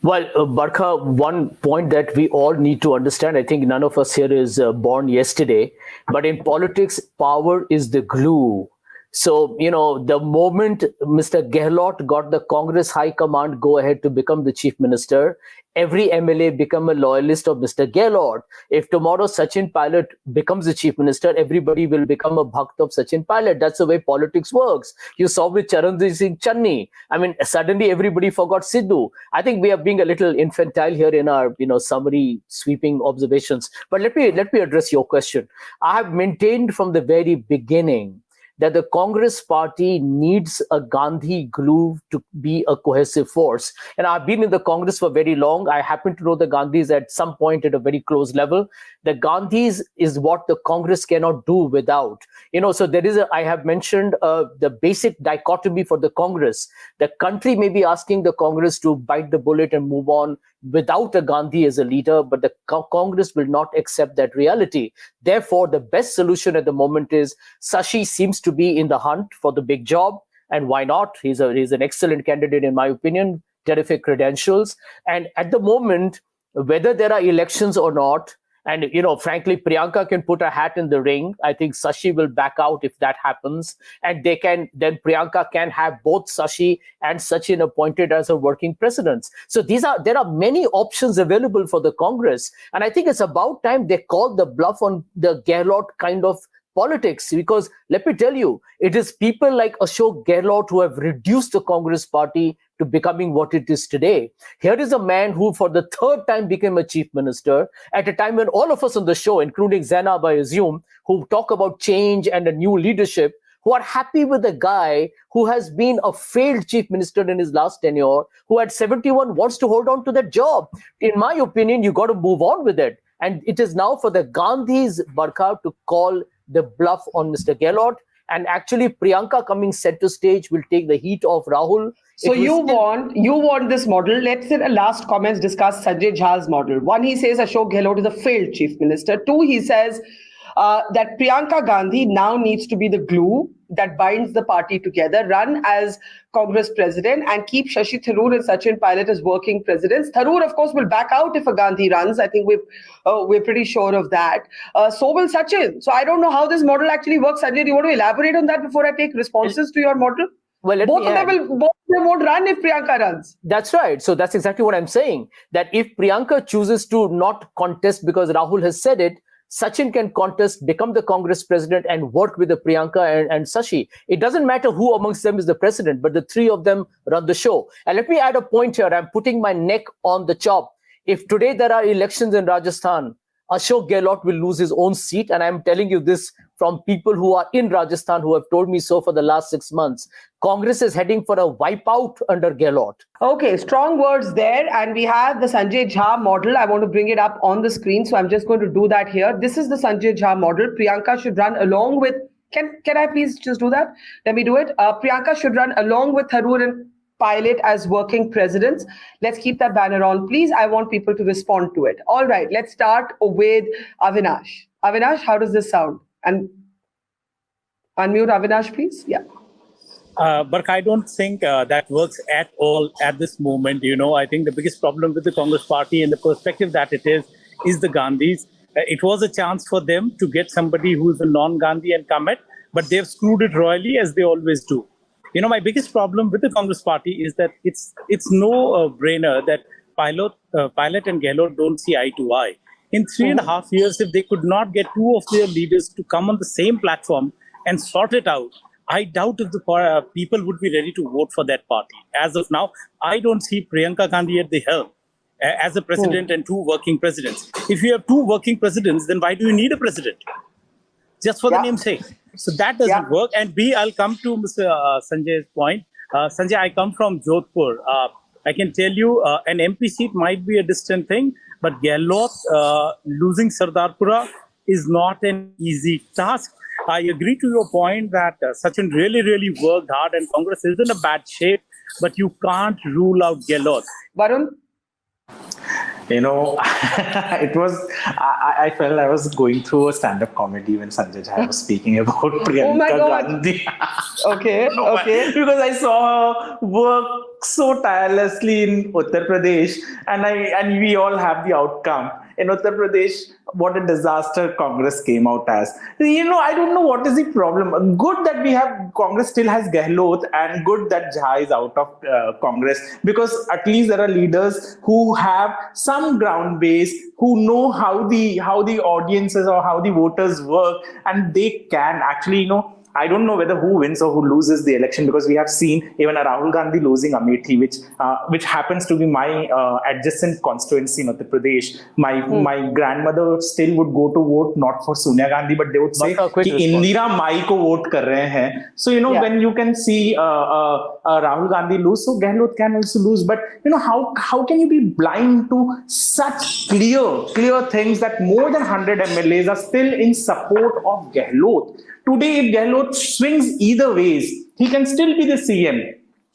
Well, Barkha, one point that we all need to understand, I think none of us here is born yesterday, but in politics, power is the glue. So, the moment Mr. Gehlot got the Congress High Command go ahead to become the chief minister, every MLA become a loyalist of Mr. Gehlot. If tomorrow Sachin Pilot becomes the chief minister, everybody will become a bhakt of Sachin Pilot. That's the way politics works. You saw with Charanjit Singh Channi. I mean, suddenly everybody forgot Sidhu. I think we are being a little infantile here in our, summary sweeping observations. But let me address your question. I have maintained from the very beginning that the Congress party needs a Gandhi glue to be a cohesive force. And I've been in the Congress for very long. I happen to know the Gandhis at some point at a very close level. The Gandhis is what the Congress cannot do without. So I have mentioned the basic dichotomy for the Congress. The country may be asking the Congress to bite the bullet and move on without a Gandhi as a leader, but the Congress will not accept that reality. Therefore, the best solution at the moment is Shashi seems to be in the hunt for the big job. And why not? He's an excellent candidate, in my opinion, terrific credentials. And at the moment, whether there are elections or not, and frankly, Priyanka can put a hat in the ring. I think Shashi will back out if that happens, and then Priyanka can have both Shashi and Sachin appointed as a working presidents. So there are many options available for the Congress, and I think it's about time they call the bluff on the Gehlot kind of politics, because let me tell you, it is people like Ashok Gehlot who have reduced the Congress party to becoming what it is today. Here is a man who for the third time became a chief minister at a time when all of us on the show, including Zainab, I assume, who talk about change and a new leadership, who are happy with a guy who has been a failed chief minister in his last tenure, who at 71 wants to hold on to that job. In my opinion, you got to move on with it. And it is now for the Gandhis, Barkha, to call the bluff on Mr. Gehlot. And actually, Priyanka coming center stage will take the heat off Rahul. So you want this model. Let's in the last comments discuss Sanjay Jha's model. One, he says Ashok Gehlot is a failed chief minister. Two, he says that Priyanka Gandhi now needs to be the glue that binds the party together, run as Congress president, and keep Shashi Tharoor and Sachin Pilot as working presidents. Tharoor, of course, will back out if a Gandhi runs. I think we're pretty sure of that. So will Sachin. So I don't know how this model actually works. Sanjay, do you want to elaborate on that before I take responses to your model? Well, Both of them won't run if Priyanka runs. That's right. So that's exactly what I'm saying. That if Priyanka chooses to not contest because Rahul has said it, Sachin can contest, become the Congress president, and work with the Priyanka and Shashi. It doesn't matter who amongst them is the president, but the three of them run the show. And let me add a point here. I'm putting my neck on the chop. If today there are elections in Rajasthan, Ashok Gehlot will lose his own seat. And I'm telling you this from people who are in Rajasthan who have told me so for the last 6 months. Congress is heading for a wipeout under Gehlot. Okay, strong words there. And we have the Sanjay Jha model. I want to bring it up on the screen. So I'm just going to do that here. This is the Sanjay Jha model. Priyanka should run along with... Can I please just do that? Let me do it. Priyanka should run along with Tharoor and Pilot as working presidents. Let's keep that banner on, please. I want people to respond to it. All right, let's start with Avinash. Avinash, how does this sound? And unmute Avinash, please. Yeah. But I don't think that works at all at this moment. I think the biggest problem with the Congress party and the perspective that it is the Gandhis. It was a chance for them to get somebody who is a non-Gandhi and come at, but they've screwed it royally as they always do. My biggest problem with the Congress party is that it's no brainer that Pilot and Gehlot don't see eye to eye. In 3.5 years, if they could not get two of their leaders to come on the same platform and sort it out, I doubt if the people would be ready to vote for that party. As of now, I don't see Priyanka Gandhi at the helm as a president and two working presidents. If you have two working presidents, then why do you need a president? Just for the name's sake. So that doesn't work. And B, I'll come to Mr. Sanjay's point. Sanjay, I come from Jodhpur. I can tell you an MP seat might be a distant thing, but Gehlot losing Sardarpura is not an easy task. I agree to your point that Sachin really, really worked hard and Congress is in a bad shape, but you can't rule out Gehlot. Varun? It was, I felt I was going through a stand-up comedy when Sanjay Jha was speaking about Priyanka Gandhi. Okay. Because I saw her work so tirelessly in Uttar Pradesh, and we all have the outcome. In Uttar Pradesh, what a disaster Congress came out as. I don't know what is the problem. Good that we have Congress still has Gehlot, and good that Jha is out of Congress, because at least there are leaders who have some ground base, who know how the audiences or how the voters work, and they can actually, I don't know whether who wins or who loses the election, because we have seen even a Rahul Gandhi losing Amethi, which happens to be my adjacent constituency in Uttar Pradesh. My grandmother still would go to vote not for Sonia Gandhi, but they would say कि Indira Mai को vote कर रहे हैं. So when you can see Rahul Gandhi lose, so Gehlot can also lose. But how can you be blind to such clear things that more than 100 MLAs are still in support of Gehlot? Today, if Gehlot swings either ways, he can still be the CM.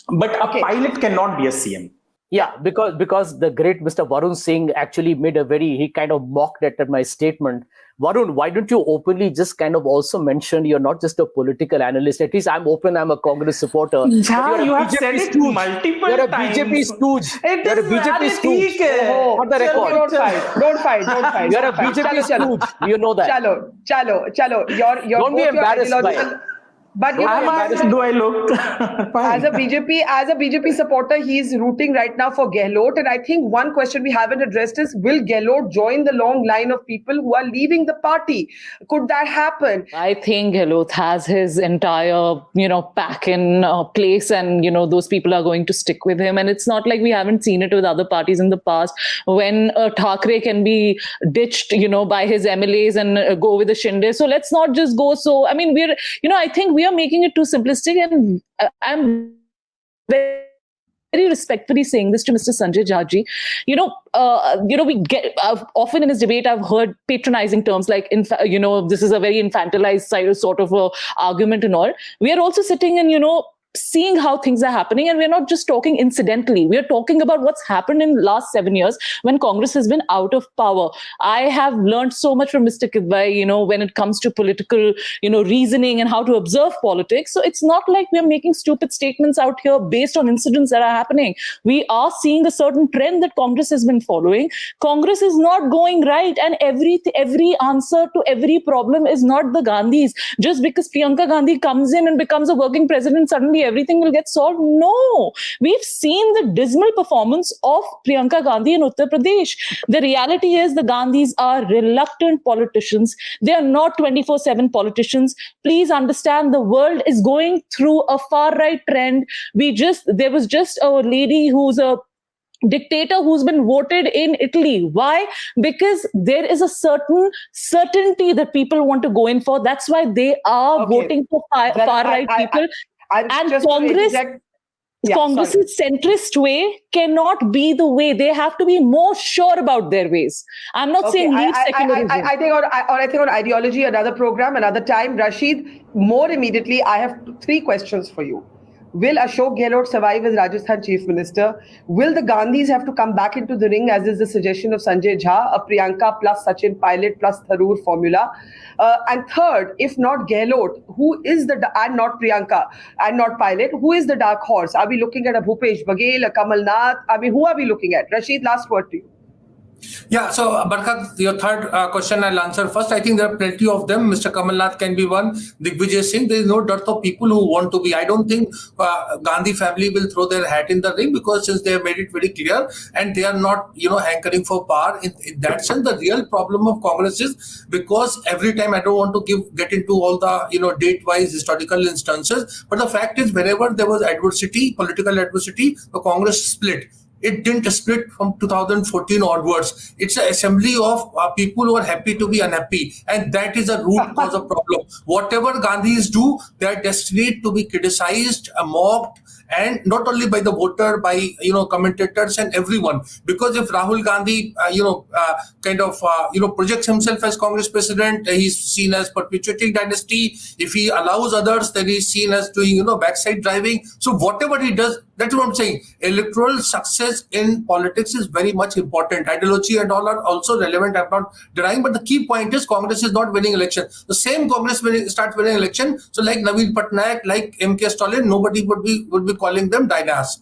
But a pilot cannot be a CM. Yeah, because the great Mr. Varun Singh actually he kind of mocked at my statement. Varun, why don't you openly just kind of also mention you're not just a political analyst? At least I'm a Congress supporter. Yeah, you have said it multiple times. You're a BJP stooge. You're a BJP stooge. For the record. Don't fight. You're a BJP stooge. You know that. Chalo. Don't be embarrassed by it. But do I look? as a BJP supporter, he's rooting right now for Gehlot. And I think one question we haven't addressed is, will Gehlot join the long line of people who are leaving the party? Could that happen? I think Gehlot has his entire, pack in place, and, those people are going to stick with him. And it's not like we haven't seen it with other parties in the past, when Thackeray can be ditched, by his MLAs and go with the Shinde. So let's not just go. So, I mean, I think we are making it too simplistic, and I'm very respectfully saying this to Mr. Sanjay Jha ji. We get often in his debate, I've heard patronizing terms like, this is a very infantilized sort of argument and all. We are also sitting and, seeing how things are happening, and we're not just talking incidentally. We're talking about what's happened in the last 7 years when Congress has been out of power. I have learned so much from Mr. Kidwai, when it comes to political, reasoning and how to observe politics. So it's not like we're making stupid statements out here based on incidents that are happening. We are seeing a certain trend that Congress has been following. Congress is not going right, and every answer to every problem is not the Gandhis. Just because Priyanka Gandhi comes in and becomes a working president, suddenly everything will get solved. No, we've seen the dismal performance of Priyanka Gandhi in Uttar Pradesh. The reality is the Gandhis are reluctant politicians. They are not 24/7 politicians. Please understand, the world is going through a far right trend. There was just a lady who's a dictator who's been voted in Italy. Why? Because there is a certain certainty that people want to go in for. That's why they are voting for far right people. And Congress's centrist way cannot be the way. They have to be more sure about their ways. I'm not saying leave secularism. I think on ideology, another program, another time. Rashid, more immediately, I have 3 questions for you. Will Ashok Gehlot survive as Rajasthan Chief Minister? Will the Gandhis have to come back into the ring, as is the suggestion of Sanjay Jha, a Priyanka plus Sachin Pilot plus Tharoor formula? And third, if not Gehlot, and not Priyanka and not Pilot, who is the dark horse? Are we looking at a Bhupesh Baghel, a Kamal Nath? I mean, who are we looking at? Rashid, last word to you. Yeah, so Barkha, your third question I'll answer first. I think there are plenty of them. Mr. Kamal Nath can be one. Digvijay Singh, there is no dearth of people who want to be. I don't think Gandhi family will throw their hat in the ring, because since they have made it very clear and they are not, hankering for power. In that sense, the real problem of Congress is because every time, I don't want to get into all the, date-wise historical instances, but the fact is whenever there was adversity, political adversity, the Congress split. It didn't split from 2014 onwards. It's an assembly of people who are happy to be unhappy. And that is a root cause of problem. Whatever Gandhis do, they are destined to be criticized, mocked, and not only by the voter, by, commentators and everyone. Because if Rahul Gandhi, projects himself as Congress president, he's seen as perpetuating dynasty. If he allows others, then he's seen as doing, backside driving. So whatever he does, That's what I'm saying. Electoral success in politics is very much important. Ideology and all are also relevant. I'm not denying, but the key point is Congress is not winning election. The same Congress starts winning election. So like Naveen Patnaik, like M.K. Stalin, nobody would be calling them dynas.